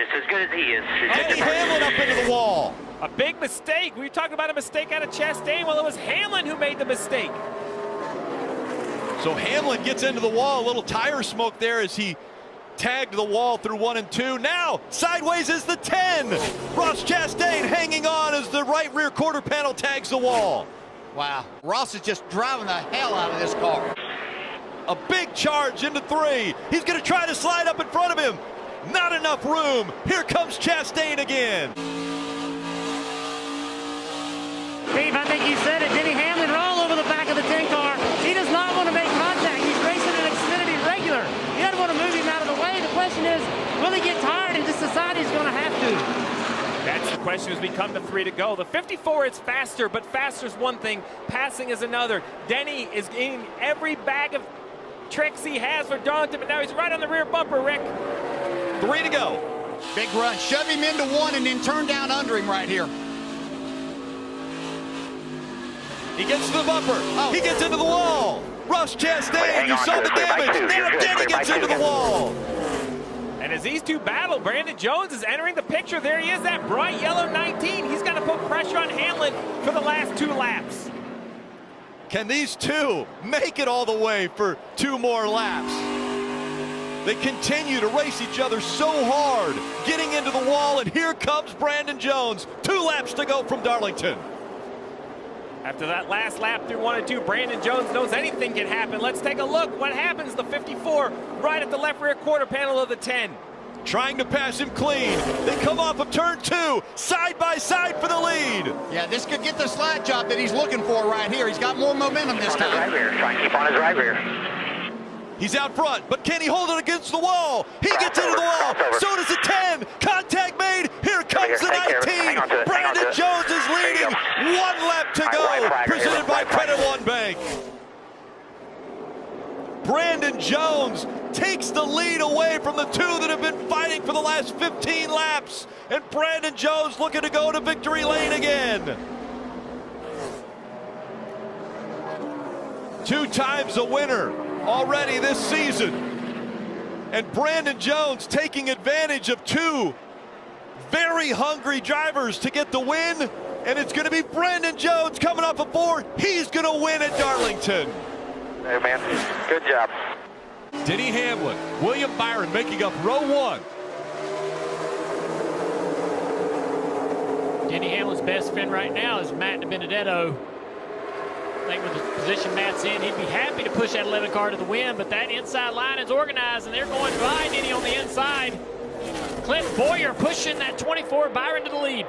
just as good as he is. Denny Hamlin up into the wall. A big mistake. We were talking about a mistake out of Chastain. Well, it was Hamlin who made the mistake. So Hamlin gets into the wall. A little tire smoke there as he tagged the wall through 1 and 2. Now sideways is the 10. Ross Chastain hanging on as the right rear quarter panel tags the wall. Wow, Ross is just driving the hell out of this car. A big charge into 3. He's going to try to slide up in front of him. Not enough room. Here comes Chastain again. Steve, I think you said it. Denny Hamlin all over the back of the 10 car. He does not want to make contact. He's racing an Xfinity regular. He doesn't want to move him out of the way. The question is, will he get tired and just decide he's going to have to? That's the question as we come to 3 to go. The 54 is faster, but faster is one thing, passing is another. Denny is in every bag of tricks he has for Darlington, but now he's right on the rear bumper, Rick. 3 to go. Big run. Shove him into 1 and then turn down under him right here. He gets to the bumper. He gets into the wall. Ross Chastain, you saw the damage. Now Denny gets into the wall. And as these two battle, Brandon Jones is entering the picture. There he is, that bright yellow 19. He's got to put pressure on Hamlin for the last 2 laps. Can these two make it all the way for 2 more laps? They continue to race each other so hard, getting into the wall, and here comes Brandon Jones. 2 laps to go from Darlington. After that last lap through 1 and 2, Brandon Jones knows anything can happen. Let's take a look. What happens? The 54 right at the left rear quarter panel of the 10. Trying to pass him clean. They come off of turn 2, side by side for the lead. Yeah, this could get the slide job that he's looking for right here. He's got more momentum this time. Right rear. Try and keep on his right rear. He's out front, but can he hold it against the wall? He gets into the wall. So does the 10. Contact made. Here comes the 19. Brandon Jones is leading. 1 lap to go. Presented by Credit One Bank. Brandon Jones takes the lead away from the 2 that have been fighting for the last 15 laps. And Brandon Jones looking to go to victory lane again. 2 times a winner already this season. And Brandon Jones taking advantage of 2 very hungry drivers to get the win. And it's going to be Brandon Jones coming off a 4. He's going to win at Darlington. Hey, man. Good job. Denny Hamlin, William Byron making up row 1. Denny Hamlin's best friend right now is Matt DiBenedetto. I think with the position Matt's in, he'd be happy to push that 11 car to the win, but that inside line is organized, and they're going by Denny on the inside. Clint Boyer pushing that 24, Byron to the lead.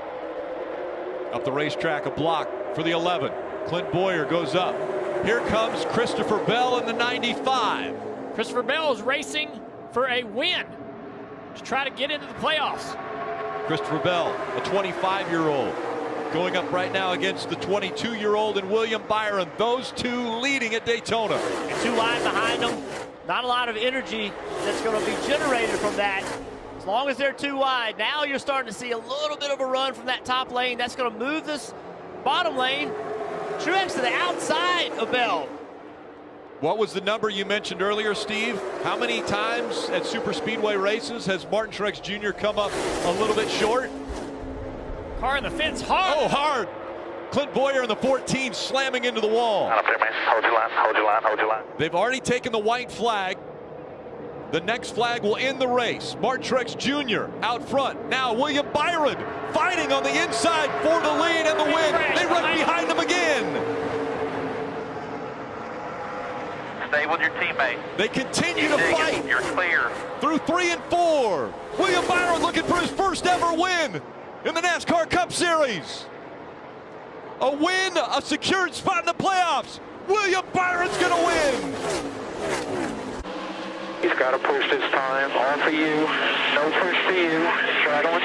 Up the racetrack, a block for the 11. Clint Boyer goes up. Here comes Christopher Bell in the 95. Christopher Bell is racing for a win to try to get into the playoffs. Christopher Bell, a 25-year-old, going up right now against the 22-year-old and William Byron. Those 2 leading at Daytona. And 2 wide behind them. Not a lot of energy that's going to be generated from that. As long as they're 2 wide, now you're starting to see a little bit of a run from that top lane. That's going to move this bottom lane. Truex to the outside of Bell. What was the number you mentioned earlier, Steve? How many times at super speedway races has Martin Truex Jr. come up a little bit short? Car in the fence hard. Oh, hard. Clint Boyer in the 14 slamming into the wall. Not up there, man. Hold your line, hold your line, hold your line. They've already taken the white flag. The next flag will end the race. Martin Truex Jr. out front. Now William Byron fighting on the inside for the lead and the win. They run behind him again. Stay with your teammate. They continue to fight. You're clear. Through 3 and 4. William Byron looking for his first ever win in the NASCAR Cup Series. A win, a secured spot in the playoffs. William Byron's gonna win. He's got to push this time. All for you. No push for you. Right on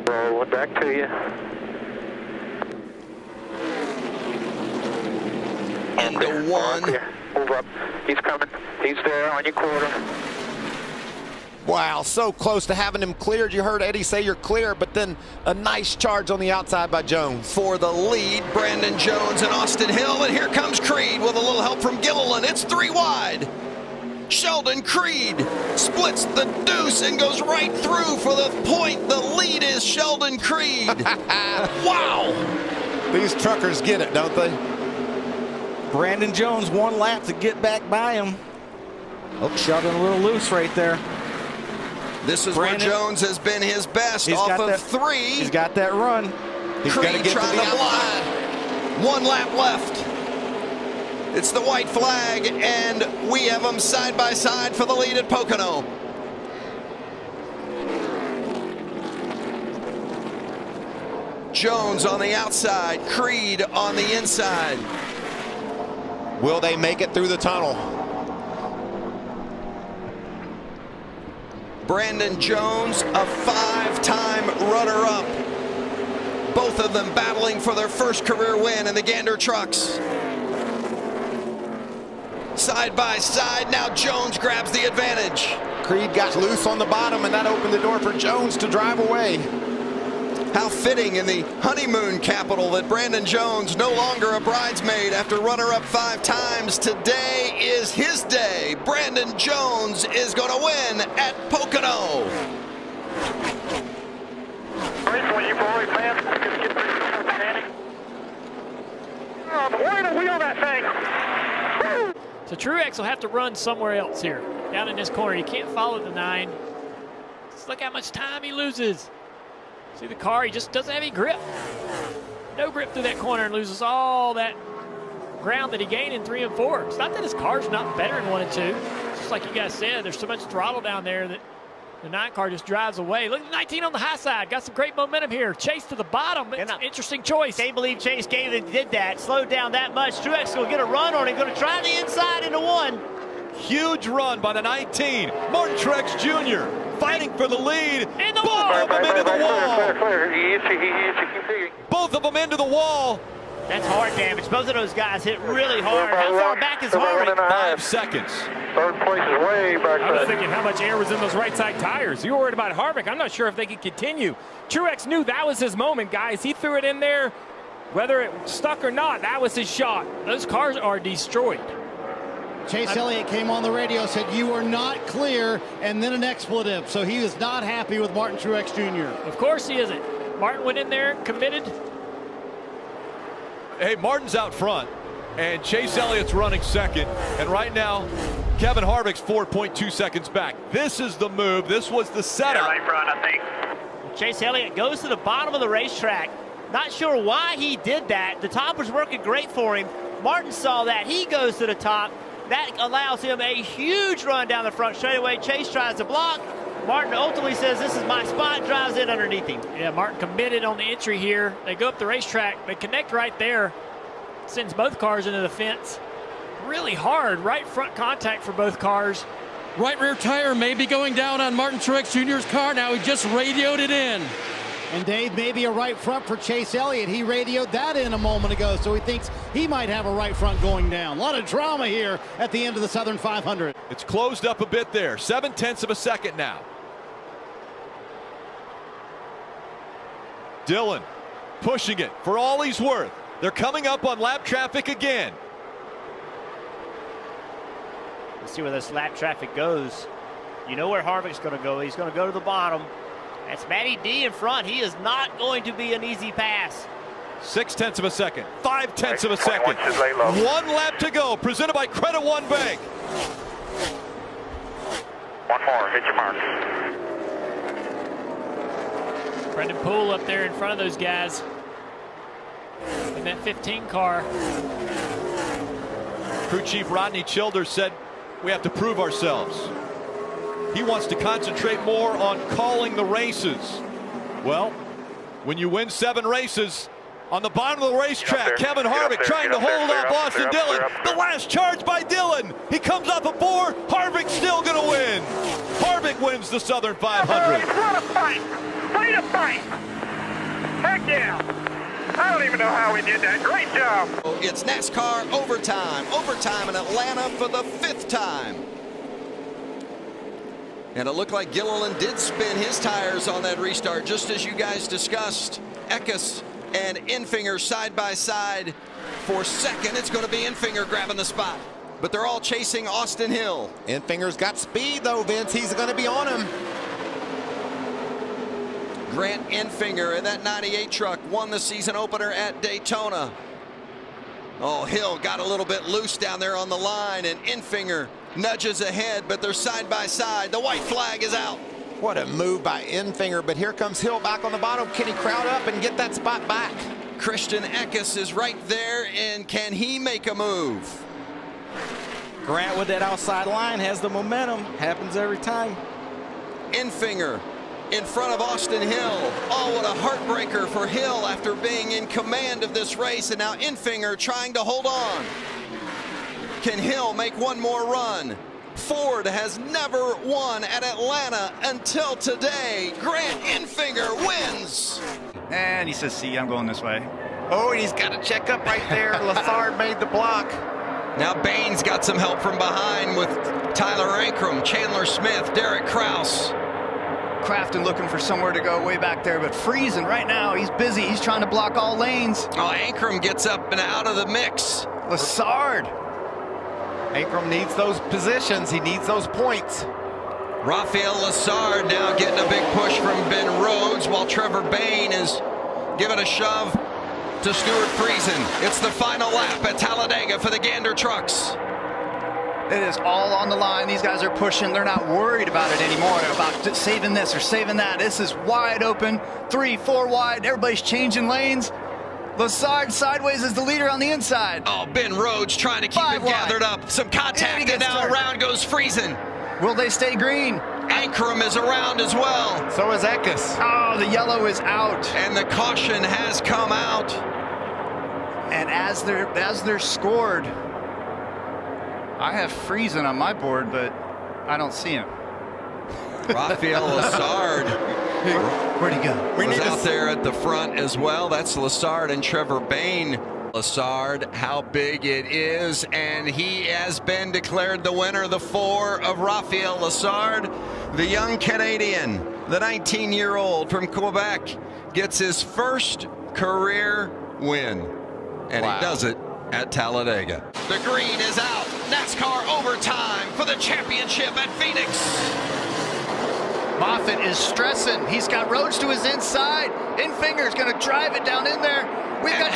2. Rolling back to you. Into 1. Move up. He's coming. He's there on your quarter. Wow, so close to having him cleared. You heard Eddie say you're clear, but then a nice charge on the outside by Jones. For the lead, Brandon Jones and Austin Hill, and here comes Creed with a little help from Gilliland. It's 3 wide. Sheldon Creed splits the deuce and goes right through for the point. The lead is Sheldon Creed. Wow. These truckers get it, don't they? Brandon Jones 1 lap to get back by him. Oh, Sheldon a little loose right there. This is where Jones has been his best off of 3. He's got that run. He's got to Creed get to trying the to glide. 1 lap left. It's the white flag, and we have them side by side for the lead at Pocono. Jones on the outside, Creed on the inside. Will they make it through the tunnel? Brandon Jones, a 5-time runner-up. Both of them battling for their first career win in the Gander trucks. Side by side, now Jones grabs the advantage. Creed got loose on the bottom, and that opened the door for Jones to drive away. How fitting in the honeymoon capital that Brandon Jones, no longer a bridesmaid after runner-up 5 times. Today is his day. Brandon Jones is going to win at Pocono. When you boys, man, just get ready. Oh, the way to wheel that thing. So Truex will have to run somewhere else here, down in this corner. He can't follow the 9. Just look how much time he loses. See the car, he just doesn't have any grip. No grip through that corner and loses all that ground that he gained in 3 and 4. It's not that his car's not better in 1 and 2. It's just like you guys said, there's so much throttle down there that the 9 car just drives away. Look at 19 on the high side. Got some great momentum here. Chase to the bottom. It's an interesting choice. Can't believe Chase did that. Slowed down that much. Truex will get a run on him. Going to try the inside into 1. Huge run by the 19. Martin Truex Jr. fighting for the lead. In the Both of them into the wall. Clear. Both of them into the wall. That's hard damage. Both of those guys hit really hard. How far back is Harvick? 5 seconds. Third place is way back I was there. thinking how much air was in those right side tires. You were worried about Harvick. I'm not sure if they could continue. Truex knew that was his moment, guys. He threw it in there. Whether it stuck or not, that was his shot. Those cars are destroyed. Chase Elliott came on the radio, said you are not clear, and then an expletive. So he was not happy with Martin Truex Jr. Of course he isn't. Martin went in there, committed. Hey, Martin's out front, and Chase Elliott's running second. And right now, Kevin Harvick's 4.2 seconds back. This is the move. This was the setup. Right front, I think. Chase Elliott goes to the bottom of the racetrack. Not sure why he did that. The top was working great for him. Martin saw that. He goes to the top. That allows him a huge run down the front straightaway. Chase tries to block. Martin ultimately says, this is my spot, drives in underneath him. Yeah, Martin committed on the entry here. They go up the racetrack. They connect right there. Sends both cars into the fence. Really hard right front contact for both cars. Right rear tire may be going down on Martin Truex Jr.'s car now. He just radioed it in. And Dave, maybe a right front for Chase Elliott. He radioed that in a moment ago, so he thinks he might have a right front going down. A lot of drama here at the end of the Southern 500. It's closed up a bit there. 0.7 of a second now. Dillon pushing it for all he's worth. They're coming up on lap traffic again. Let's see where this lap traffic goes. You know where Harvick's going to go. He's going to go to the bottom. That's Matty D in front. He is not going to be an easy pass. 0.6 of a second. 0.5 of a second. 21 1 lap to go. Presented by Credit One Bank. One more. Hit your mark. Brendan Poole up there in front of those guys. In that 15 car. Crew Chief Rodney Childers said, we have to prove ourselves. He wants to concentrate more on calling the races. Well, when you win 7 races, on the bottom of the racetrack, Kevin Harvick trying to hold off Austin Dillon. The last charge by Dillon. He comes off a 4. Harvick's still going to win. Harvick wins the Southern 500. What a fight! Way to fight! Heck yeah! I don't even know how we did that. Great job! It's NASCAR overtime. Overtime in Atlanta for the 5th time. And it looked like Gilliland did spin his tires on that restart, just as you guys discussed. Eckes and Infinger side by side for second. It's going to be Infinger grabbing the spot. but they're all chasing Austin Hill. Enfinger's got speed, though, Vince. He's going to be on him. Grant Enfinger in that 98 truck won the season opener at Daytona. Oh, Hill got a little bit loose down there on the line, and Enfinger nudges ahead, but they're side by side. The white flag is out. What a move by Enfinger, but here comes Hill back on the bottom. Can he crowd up and get that spot back? Christian Eckes is right there, and can he make a move? Grant with that outside line has the momentum. Happens every time. Enfinger in front of Austin Hill. Oh, what a heartbreaker for Hill after being in command of this race, and now Enfinger trying to hold on. Can Hill make one more run? Ford has never won at Atlanta until today. Grant Enfinger wins. And he says, see, I'm going this way. Oh, and he's got to check up right there. Lessard made the block. Now Baines got some help from behind with Tyler Ankrum, Chandler Smith, Derek Kraus. Crafton looking for somewhere to go way back there, but Friesen right now, he's busy. He's trying to block all lanes. Oh, Ankrum gets up and out of the mix. Lessard. Ankrum needs those positions. He needs those points. Rafael Lessard now getting a big push from Ben Rhodes, while Trevor Bayne is giving a shove to Stuart Friesen. It's the final lap at Talladega for the Gander trucks. It is all on the line. These guys are pushing. They're not worried about it anymore, about saving this or saving that. This is wide open, 3, 4 wide. Everybody's changing lanes. Lessard sideways is the leader on the inside. Oh, Ben Rhodes trying to keep him gathered up. Some contact, and now around goes Friesen. Will they stay green? Ankrum is around as well. So is Eckes. Oh, the yellow is out. And the caution has come out. And as they're scored, I have Friesen on my board, but I don't see him. Rafael Lessard. Where'd he go? Was out there at the front as well. That's Lessard and Trevor Bayne. Lessard, how big it is, and he has been declared the winner. The 4 of Rafael Lessard, the young Canadian, the 19-year-old from Quebec, gets his first career win, and he does it at Talladega. The green is out. NASCAR overtime for the championship at Phoenix. Moffitt is stressing. He's got Rhodes to his inside. Enfinger's going to drive it down in there. We've got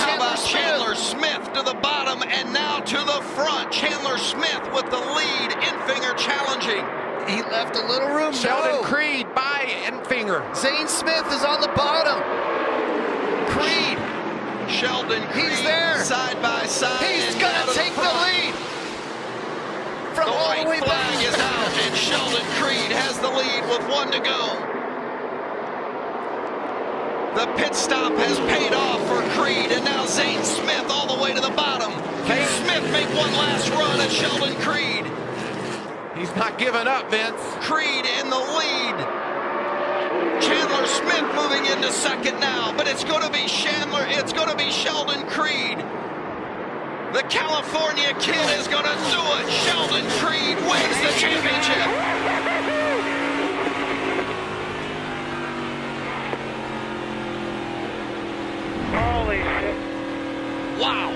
Chandler Smith to the bottom and now to the front. Chandler Smith with the lead. Enfinger challenging. He left a little room. Sheldon Creed by Enfinger. Zane Smith is on the bottom. Creed. Sheldon Creed. He's there. Side by side. He's going to take the lead. From the all the way white flag back. is out, and Sheldon Creed has the lead with 1 to go. The pit stop has paid off for Creed, and now Zane Smith all the way to the bottom. Can Smith make one last run at Sheldon Creed? He's not giving up, Vince. Creed in the lead. Chandler Smith moving into second now, but it's going to be Sheldon Creed. The California kid is going to do it. Sheldon Creed wins the championship. Holy shit. Wow.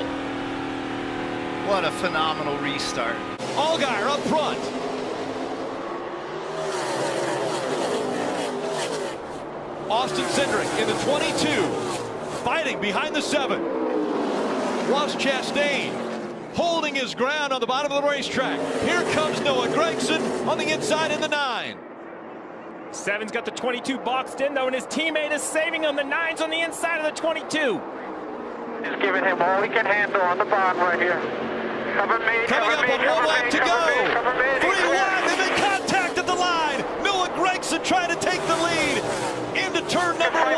What a phenomenal restart. Allgaier up front. Austin Cindric in the 22. Fighting behind the 7. Ross Chastain holding his ground on the bottom of the racetrack. Here comes Noah Gragson on the inside in the 9. 7's got the 22 boxed in, though, and his teammate is saving him. The 9's on the inside of the 22. Just giving him all he can handle on the bottom right here. Coming up on 1 lap to go. 3 wide, they make contact at the line. Noah Gragson trying to take the lead into turn number 1.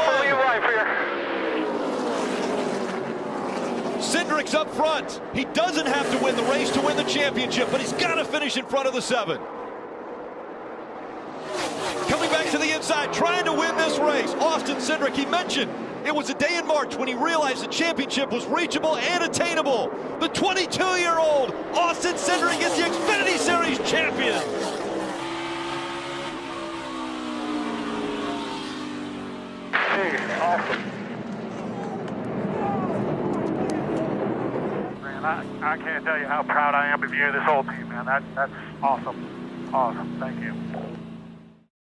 Cindric's up front. He doesn't have to win the race to win the championship, but he's got to finish in front of the 7. Coming back to the inside, trying to win this race. Austin Cindric, he mentioned it was a day in March when he realized the championship was reachable and attainable. The 22-year-old Austin Cindric is the Xfinity Series champion. Awesome. Man, I can't tell you how proud I am of you, this whole team, man. That's awesome. Awesome. Thank you.